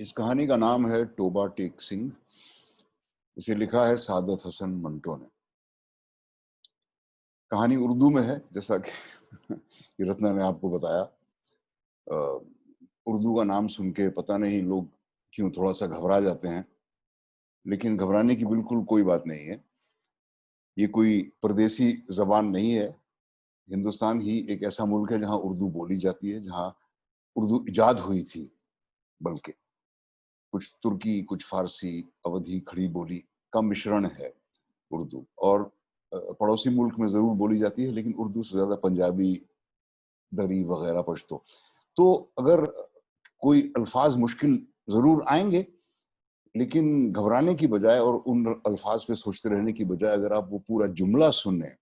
اس کہانی کا نام ہے توبہ ٹیک سنگھ. اسے لکھا ہے سعادت حسن منٹو نے. کہانی اردو میں ہے، جیسا کہ رتنا نے آپ کو بتایا. اردو کا نام سن کے پتہ نہیں لوگ کیوں تھوڑا سا گھبرا جاتے ہیں، لیکن گھبرانے کی بالکل کوئی بات نہیں ہے. یہ کوئی پردیسی زبان نہیں ہے. ہندوستان ہی ایک ایسا ملک ہے جہاں اردو بولی جاتی ہے، جہاں اردو ایجاد ہوئی تھی. بلکہ کچھ ترکی، کچھ فارسی، اودھی، کھڑی بولی کا مشرن ہے اردو. اور پڑوسی ملک میں ضرور بولی جاتی ہے، لیکن اردو سے زیادہ پنجابی، دری وغیرہ، پشتو. تو اگر کوئی الفاظ مشکل ضرور آئیں گے، لیکن گھبرانے کی بجائے اور ان الفاظ پہ سوچتے رہنے کی بجائے اگر آپ وہ پورا جملہ سنیں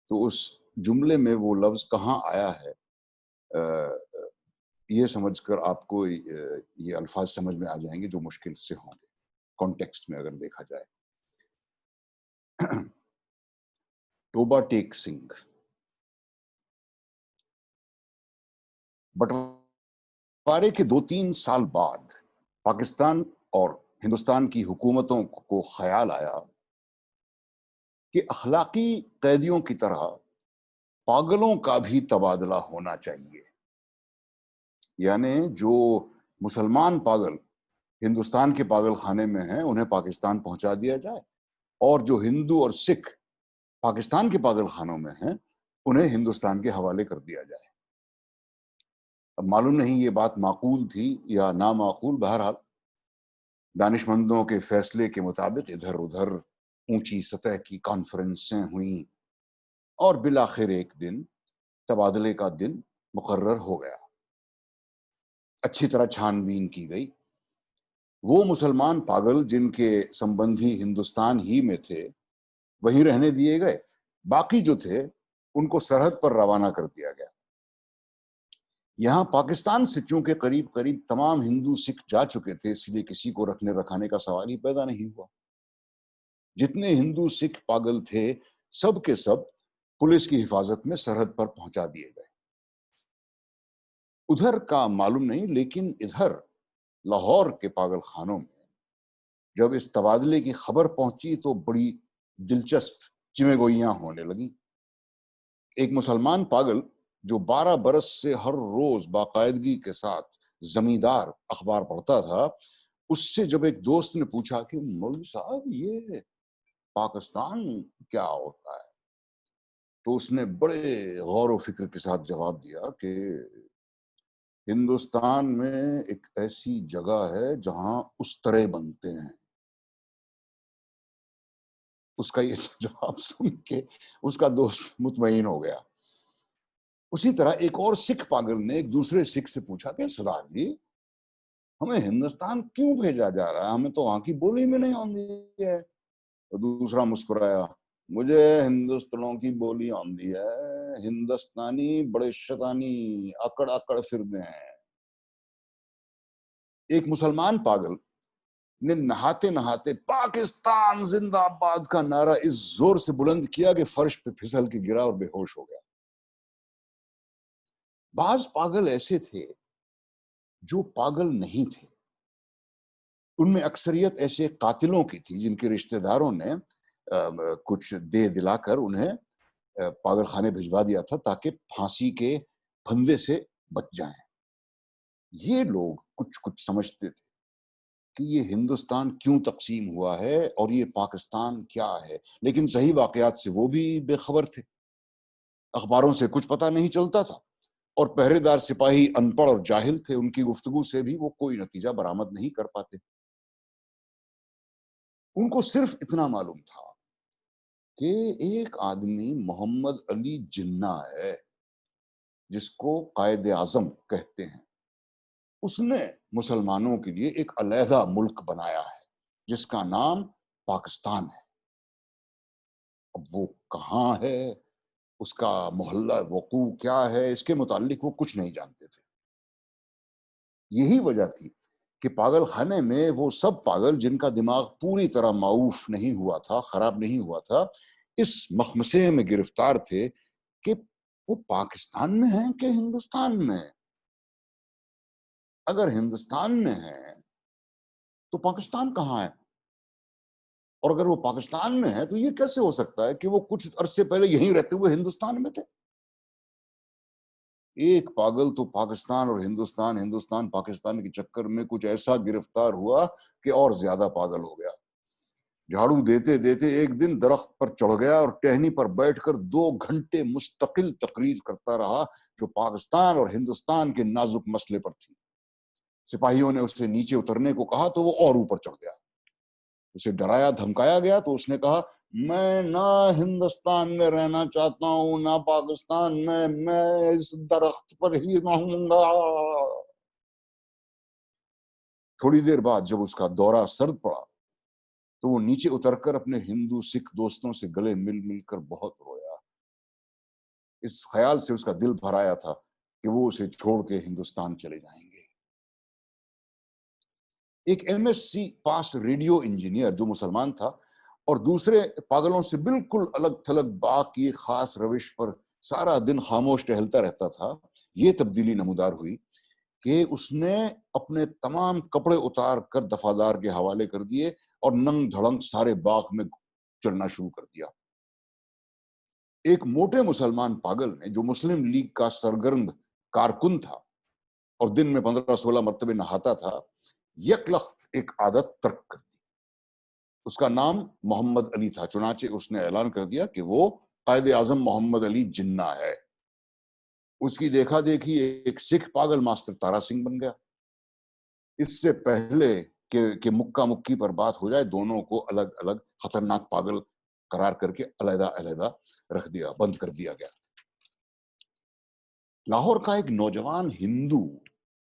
تو اس جملے میں وہ لفظ کہاں آیا ہے یہ سمجھ کر آپ کو یہ الفاظ سمجھ میں آ جائیں گے جو مشکل سے ہوں گے کانٹیکسٹ میں اگر دیکھا جائے. توبہ ٹیک سنگھ. بٹوارے کے 2-3 سال بعد پاکستان اور ہندوستان کی حکومتوں کو خیال آیا کہ اخلاقی قیدیوں کی طرح پاگلوں کا بھی تبادلہ ہونا چاہیے. یعنی جو مسلمان پاگل ہندوستان کے پاگل خانے میں ہیں انہیں پاکستان پہنچا دیا جائے، اور جو ہندو اور سکھ پاکستان کے پاگل خانوں میں ہیں انہیں ہندوستان کے حوالے کر دیا جائے. اب معلوم نہیں یہ بات معقول تھی یا نامعقول. بہرحال دانش مندوں کے فیصلے کے مطابق ادھر ادھر اونچی سطح کی کانفرنسیں ہوئیں اور بالآخر ایک دن تبادلے کا دن مقرر ہو گیا. اچھی طرح چھان بین کی گئی. وہ مسلمان پاگل جن کے سمبندھی ہندوستان ہی میں تھے وہیں رہنے دیے گئے. باقی جو تھے ان کو سرحد پر روانہ کر دیا گیا. یہاں پاکستان سے چونکہ قریب قریب تمام ہندو سکھ جا چکے تھے، اس لیے کسی کو رکھنے رکھانے کا سوال ہی پیدا نہیں ہوا. جتنے ہندو سکھ پاگل تھے سب کے سب پولیس کی حفاظت میں سرحد پر پہنچا دیے گئے. ادھر کا معلوم نہیں، لیکن ادھر لاہور کے پاگل خانوں میں جب اس تبادلے کی خبر پہنچی تو بڑی دلچسپ چمے گوئیاں ہونے لگی. ایک مسلمان پاگل جو 12 برس سے ہر روز باقاعدگی کے ساتھ زمیندار اخبار پڑھتا تھا، اس سے جب ایک دوست نے پوچھا کہ مولوی صاحب یہ پاکستان کیا ہوتا ہے، تو اس نے بڑے غور و فکر کے ساتھ جواب دیا کہ ہندوستان میں ایک ایسی جگہ ہے جہاں استرے بنتے ہیں. اس کا یہ جواب سن کے اس کا دوست مطمئن ہو گیا. اسی طرح ایک اور سکھ پاگل نے ایک دوسرے سکھ سے پوچھا کہ سردار جی ہمیں ہندوستان کیوں بھیجا جا رہا ہے، ہمیں تو وہاں کی بولی میں نہیں آتی ہے. تو دوسرا مسکرایا، مجھے ہندوستانوں کی بولی آتی ہے، ہندوستانی بڑے شیطانی اکڑ اکڑ پھرتے ہیں. ایک مسلمان پاگل نے نہاتے نہاتے پاکستان زندہ آباد کا نعرہ اس زور سے بلند کیا کہ فرش پہ پھسل کے گرا اور بے ہوش ہو گیا. بعض پاگل ایسے تھے جو پاگل نہیں تھے. ان میں اکثریت ایسے قاتلوں کی تھی جن کے رشتہ داروں نے کچھ دے دلا کر انہیں پاگل خانے بھجوا دیا تھا تاکہ پھانسی کے پھندے سے بچ جائیں. یہ لوگ کچھ سمجھتے تھے کہ یہ ہندوستان کیوں تقسیم ہوا ہے اور یہ پاکستان کیا ہے، لیکن صحیح واقعات سے وہ بھی بے خبر تھے. اخباروں سے کچھ پتہ نہیں چلتا تھا اور پہرے دار سپاہی ان پڑھ اور جاہل تھے، ان کی گفتگو سے بھی وہ کوئی نتیجہ برآمد نہیں کر پاتے. ان کو صرف اتنا معلوم تھا کہ ایک آدمی محمد علی جناح ہے جس کو قائد اعظم کہتے ہیں. اس نے مسلمانوں کے لیے ایک علیحدہ ملک بنایا ہے جس کا نام پاکستان ہے. اب وہ کہاں ہے، اس کا محلہ وقوع کیا ہے، اس کے متعلق وہ کچھ نہیں جانتے تھے. یہی وجہ تھی کہ پاگل خانے میں وہ سب پاگل جن کا دماغ پوری طرح معوف نہیں ہوا تھا، خراب نہیں ہوا تھا، اس مخمصے میں گرفتار تھے کہ وہ پاکستان میں ہیں کہ ہندوستان میں. اگر ہندوستان میں ہیں تو پاکستان کہاں ہے؟ اور اگر وہ پاکستان میں ہے تو یہ کیسے ہو سکتا ہے کہ وہ کچھ عرصے پہلے یہیں رہتے ہوئے ہندوستان میں تھے؟ ایک پاگل تو پاکستان اور ہندوستان، ہندوستان پاکستان کے چکر میں کچھ ایسا گرفتار ہوا کہ اور زیادہ پاگل ہو گیا. جھاڑو دیتے دیتے ایک دن درخت پر چڑھ گیا اور ٹہنی پر بیٹھ کر 2 گھنٹے مستقل تقریر کرتا رہا جو پاکستان اور ہندوستان کے نازک مسئلے پر تھی. سپاہیوں نے اس سے نیچے اترنے کو کہا تو وہ اور اوپر چڑھ گیا. اسے ڈرایا دھمکایا گیا تو اس نے کہا میں نہ ہندوستان میں رہنا چاہتا ہوں نہ پاکستان میں اس درخت پر ہی رہوں گا. تھوڑی دیر بعد جب اس کا دورہ سرد پڑا تو وہ نیچے اتر کر اپنے ہندو سکھ دوستوں سے گلے مل مل کر بہت رویا. اس خیال سے اس کا دل بھر آیا تھا کہ وہ اسے چھوڑ کے ہندوستان چلے جائیں گے. ایک ایم ایس سی پاس ریڈیو انجینئر جو مسلمان تھا اور دوسرے پاگلوں سے بالکل الگ تھلگ باقی خاص روش پر سارا دن خاموش ٹہلتا رہتا تھا، یہ تبدیلی نمودار ہوئی کہ اس نے اپنے تمام کپڑے اتار کر دفادار کے حوالے کر دیے اور ننگ دھڑنگ سارے باغ میں چلنا شروع کر دیا. ایک موٹے مسلمان پاگل نے جو مسلم لیگ کا سرگرم کارکن تھا اور دن میں 15-16 مرتبہ نہاتا تھا، یکلخت ایک عادت ترک کر دی. اس کا نام محمد علی تھا. چنانچہ اس نے اعلان کر دیا کہ وہ قائد اعظم محمد علی جناح ہے. اس کی دیکھا دیکھی ایک سکھ پاگل ماسٹر تارا سنگھ بن گیا. اس سے پہلے کہ مکہ مکی پر بات ہو جائے دونوں کو الگ الگ خطرناک پاگل قرار کر کے علیحدہ علیحدہ رکھ دیا، بند کر دیا گیا. لاہور کا ایک نوجوان ہندو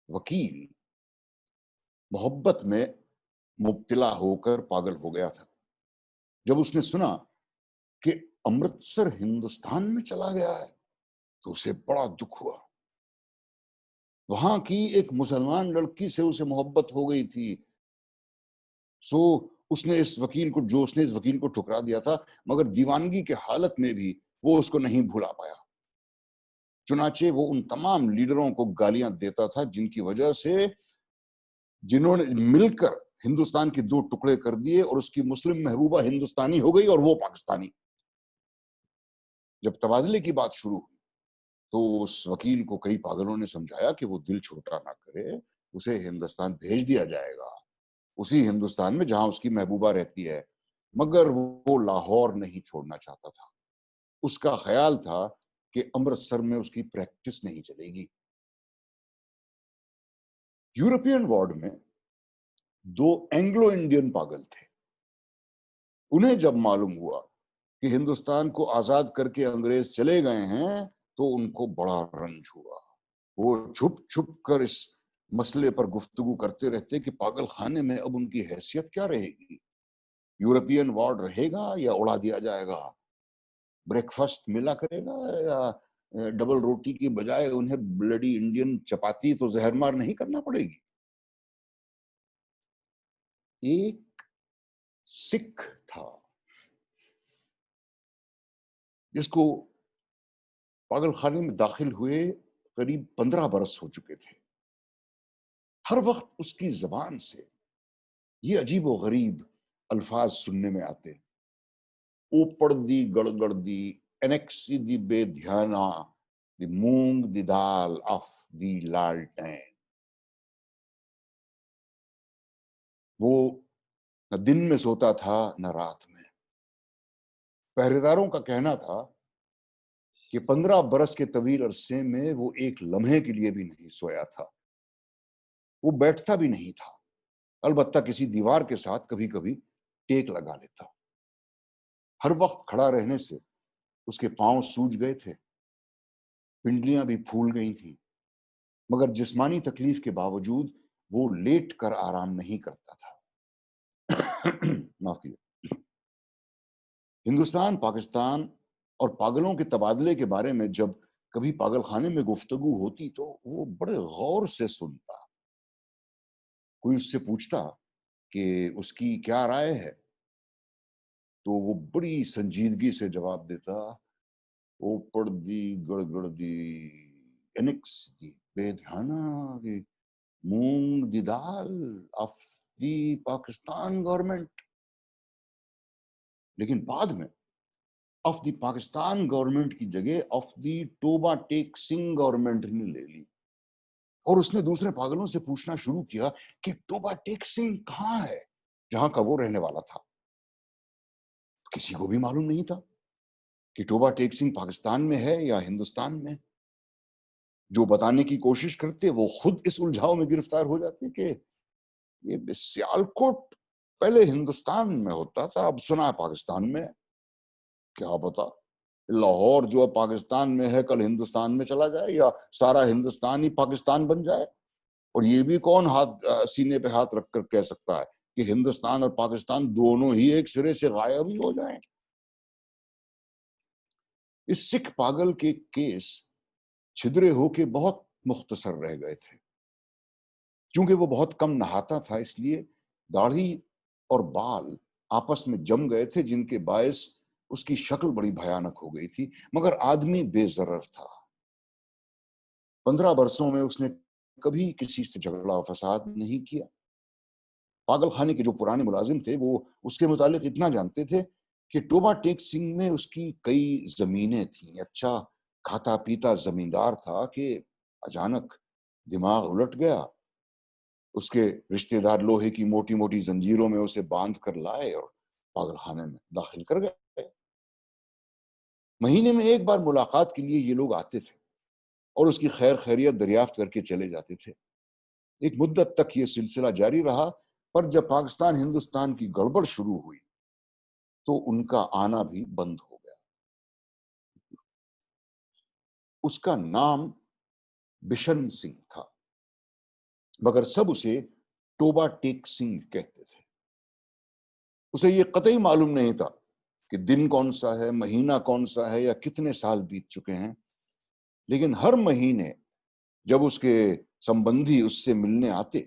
وکیل محبت میں مبتلا ہو کر پاگل ہو گیا تھا. جب اس نے سنا کہ امرتسر ہندوستان میں چلا گیا ہے تو اسے بڑا دکھ ہوا. وہاں کی ایک مسلمان لڑکی سے اسے محبت ہو گئی تھی. سو اس نے اس وکیل کو ٹھکرا دیا تھا، مگر دیوانگی کے حالت میں بھی وہ اس کو نہیں بھولا پایا. چنانچہ وہ ان تمام لیڈروں کو گالیاں دیتا تھا جنہوں نے مل کر ہندوستان کے 2 ٹکڑے کر دیے اور اس کی مسلم محبوبہ ہندوستانی ہو گئی اور وہ پاکستانی. جب تبادلے کی بات شروع ہوئی تو اس وکیل کو کئی پاگلوں نے سمجھایا کہ وہ دل چھوٹا نہ کرے، اسے ہندوستان بھیج دیا جائے گا، اسی ہندوستان میں جہاں اس کی محبوبہ رہتی ہے. مگر وہ لاہور نہیں چھوڑنا چاہتا تھا. اس کا خیال تھا کہ امرتسر میں اس کی پریکٹس نہیں چلے گی. یورپین وارڈ میں 2 اینگلو انڈین پاگل تھے. انہیں جب معلوم ہوا کہ ہندوستان کو آزاد کر کے انگریز چلے گئے ہیں تو ان کو بڑا رنج ہوا. وہ چھپ چھپ کر اس مسئلے پر گفتگو کرتے رہتے کہ پاگل خانے میں اب ان کی حیثیت کیا رہے گی. یورپین وارڈ رہے گا یا اڑا دیا جائے گا؟ بریک فاسٹ ملا کرے گا یا ڈبل روٹی کی بجائے انہیں بلڈی انڈین چپاتی تو زہر مار نہیں کرنا پڑے گی؟ ایک سکھ تھا جس کو پاگل خانے میں داخل ہوئے قریب 15 برس ہو چکے تھے. ہر وقت اس کی زبان سے یہ عجیب و غریب الفاظ سننے میں آتے: اوپر دی گڑگڑ دی، انیکسی دی بے دھیانا، دی مونگ دی دال آف دی لالٹین. وہ نہ دن میں سوتا تھا نہ رات میں. پہرے داروں کا کہنا تھا کہ 15 برس کے طویل عرصے میں وہ ایک لمحے کے لیے بھی نہیں سویا تھا. وہ بیٹھتا بھی نہیں تھا، البتہ کسی دیوار کے ساتھ کبھی کبھی ٹیک لگا لیتا. ہر وقت کھڑا رہنے سے اس کے پاؤں سوج گئے تھے، پنڈلیاں بھی پھول گئی تھیں، مگر جسمانی تکلیف کے باوجود وہ لیٹ کر آرام نہیں کرتا تھا. معاف کیجیے. ہندوستان، پاکستان اور پاگلوں کے تبادلے کے بارے میں جب کبھی پاگل خانے میں گفتگو ہوتی تو وہ بڑے غور سے سنتا. کوئی اس سے پوچھتا کہ اس کی کیا رائے ہے تو وہ بڑی سنجیدگی سے جواب دیتا: اوپر دی گڑگڑ دی، انکس دی بے دھیانا دی، مونگ دی دال آف دی پاکستان گورنمنٹ. لیکن بعد میں آف دی پاکستان گورنمنٹ کی جگہ آف دی توبہ ٹیک سنگھ گورنمنٹ نے لے لی. اور اس نے دوسرے پاگلوں سے پوچھنا شروع کیا کہ توبہ ٹیک سنگھ کہاں ہے جہاں کا وہ رہنے والا تھا. کسی کو بھی معلوم نہیں تھا کہ توبہ ٹیک سنگھ پاکستان میں ہے یا ہندوستان میں. جو بتانے کی کوشش کرتے وہ خود اس الجھاؤ میں گرفتار ہو جاتے کہ یہ سیالکوٹ پہلے ہندوستان میں ہوتا تھا، اب سنا پاکستان میں. کیا پتا لاہور جو پاکستان میں ہے کل ہندوستان میں چلا جائے یا سارا ہندوستان ہی پاکستان بن جائے. اور یہ بھی کون ہاتھ سینے پہ ہاتھ رکھ کر کہہ سکتا ہے کہ ہندوستان اور پاکستان دونوں ہی ایک سرے سے غائب ہی ہو جائیں. اس سکھ پاگل کے کیس چھدرے ہو کے بہت مختصر رہ گئے تھے. چونکہ وہ بہت کم نہاتا تھا اس لیے داڑھی اور بال آپس میں جم گئے تھے، جن کے باعث اس کی شکل بڑی بھیانک ہو گئی تھی، مگر آدمی بے ضرر تھا. 15 برسوں میں اس نے کبھی کسی سے جھگڑا فساد نہیں کیا. پاگل خانے کے جو پرانے ملازم تھے وہ اس کے متعلق اتنا جانتے تھے کہ توبہ ٹیک سنگھ میں اس کی کئی زمینیں تھیں. اچھا کھاتا پیتا زمیندار تھا کہ اچانک دماغ الٹ گیا. اس کے رشتہ دار لوہے کی موٹی موٹی زنجیروں میں اسے باندھ کر لائے اور پاگل خانے میں داخل کر گئے. مہینے میں ایک بار ملاقات کے لیے یہ لوگ آتے تھے اور اس کی خیر خیریت دریافت کر کے چلے جاتے تھے. ایک مدت تک یہ سلسلہ جاری رہا، پر جب پاکستان ہندوستان کی گڑبڑ شروع ہوئی تو ان کا آنا بھی بند ہو گیا. اس کا نام بشن سنگھ تھا، مگر سب اسے توبہ ٹیک سنگھ کہتے تھے. اسے یہ قطعی معلوم نہیں تھا کہ دن کون سا ہے، مہینہ کون سا ہے یا کتنے سال بیت چکے ہیں. لیکن ہر مہینے جب اس کے سمبندھی اس سے ملنے آتے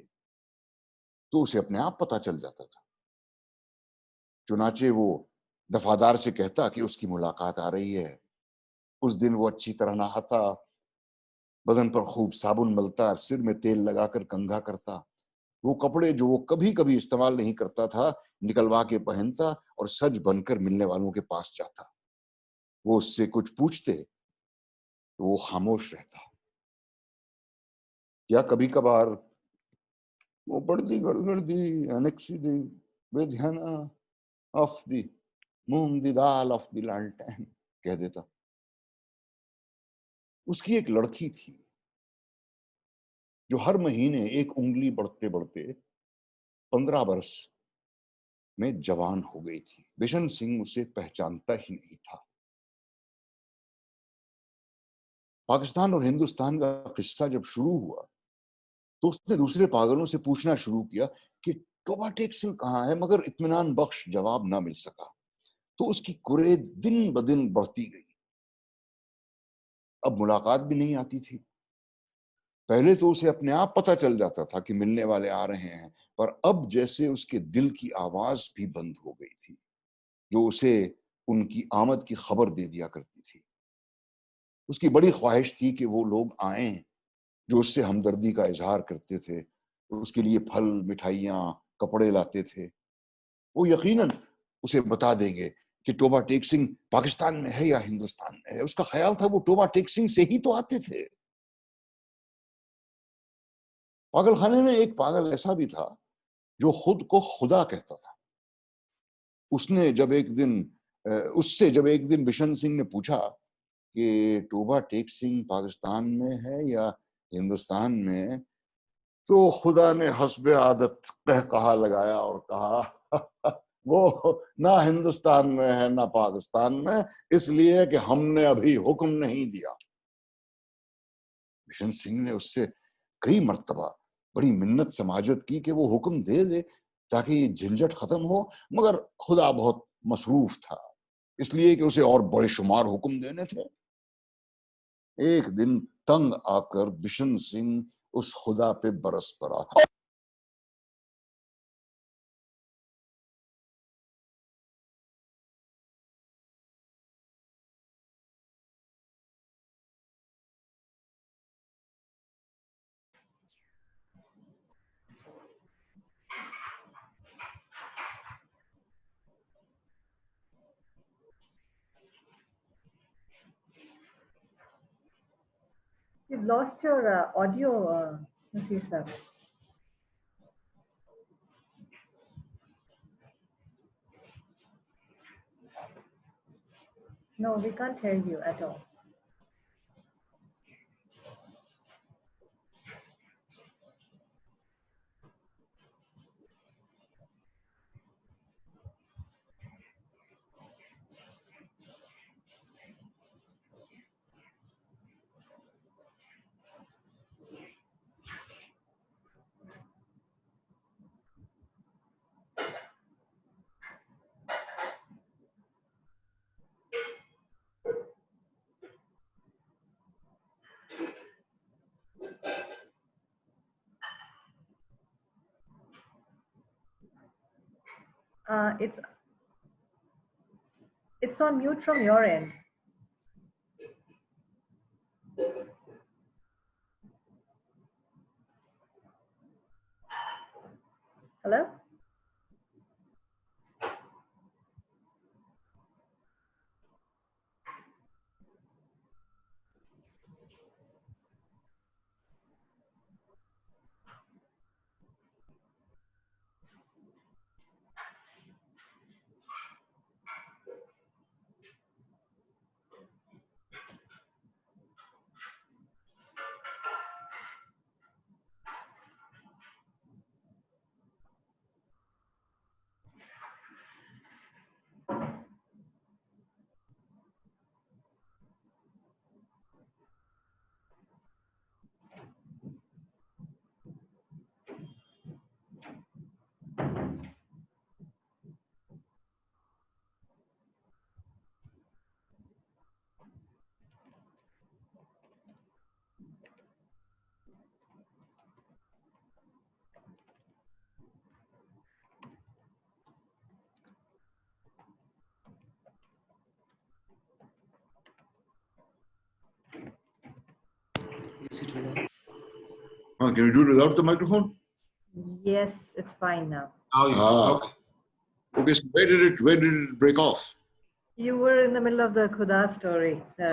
تو اسے اپنے آپ پتا چل جاتا تھا. چنانچہ وہ دفعدار سے کہتا کہ اس کی ملاقات آ رہی ہے. اس دن وہ اچھی طرح نہاتا، بدن پر خوب صابن ملتا، سر میں تیل لگا کر کنگھا کرتا. وہ کپڑے جو وہ کبھی کبھی استعمال نہیں کرتا تھا نکلوا کے پہنتا اور سج بن کر ملنے والوں کے پاس جاتا. وہ اس سے کچھ پوچھتے تو وہ خاموش رہتا. یا کبھی کبھار وہ پڑتی گڑگڑ دی انکسی دی بے دھیانا آف دی مونگ دی دال آف دی لالٹین کہہ دیتا. اس کی ایک لڑکی تھی جو ہر مہینے ایک انگلی بڑھتے بڑھتے 15 برس میں جوان ہو گئی تھی. بشن سنگھ اسے پہچانتا ہی نہیں تھا. پاکستان اور ہندوستان کا قصہ جب شروع ہوا تو اس نے دوسرے پاگلوں سے پوچھنا شروع کیا کہ توبہ ٹیک سنگھ کہاں ہے، مگر اطمینان بخش جواب نہ مل سکا. تو اس کی کرید دن بدن بڑھتی گئی. اب ملاقات بھی نہیں آتی تھی. پہلے تو اسے اپنے آپ پتا چل جاتا تھا کہ ملنے والے آ رہے ہیں، پر اب جیسے اس کے دل کی آواز بھی بند ہو گئی تھی جو اسے ان کی آمد کی خبر دے دیا کرتی تھی. اس کی بڑی خواہش تھی کہ وہ لوگ آئیں جو اس سے ہمدردی کا اظہار کرتے تھے، اس کے لیے پھل، مٹھائیاں، کپڑے لاتے تھے. وہ یقیناً اسے بتا دیں گے کہ توبہ ٹیک سنگھ پاکستان میں ہے یا ہندوستان میں ہے. اس کا خیال تھا وہ توبہ ٹیک سنگھ سے ہی تو آتے تھے. پاگل خانے میں ایک پاگل ایسا بھی تھا جو خود کو خدا کہتا تھا. اس نے جب ایک دن اس سے جب ایک دن بشن سنگھ نے پوچھا کہ توبہ ٹیک سنگھ پاکستان میں ہے یا ہندوستان میں، تو خدا نے حسب عادت قہقہا لگایا اور کہا وہ نہ ہندوستان میں ہے نہ پاکستان میں، اس لیے کہ ہم نے ابھی حکم نہیں دیا. بشن سنگھ نے اس سے کئی مرتبہ بڑی منت سماجت کی کہ وہ حکم دے دے تاکہ یہ جھنجٹ ختم ہو، مگر خدا بہت مصروف تھا اس لیے کہ اسے اور بڑے شمار حکم دینے تھے. ایک دن تنگ آ کر بشن سنگھ اس خدا پہ برس پڑا. You've lost your audio, Nasir sir. No, we can't hear you at all. It's on mute from your end. Hello? Is it without? Can you do it without the microphone? Yes, it's fine now. Okay. Okay, so where did it break off? You were in the middle of the Khuda story. Okay.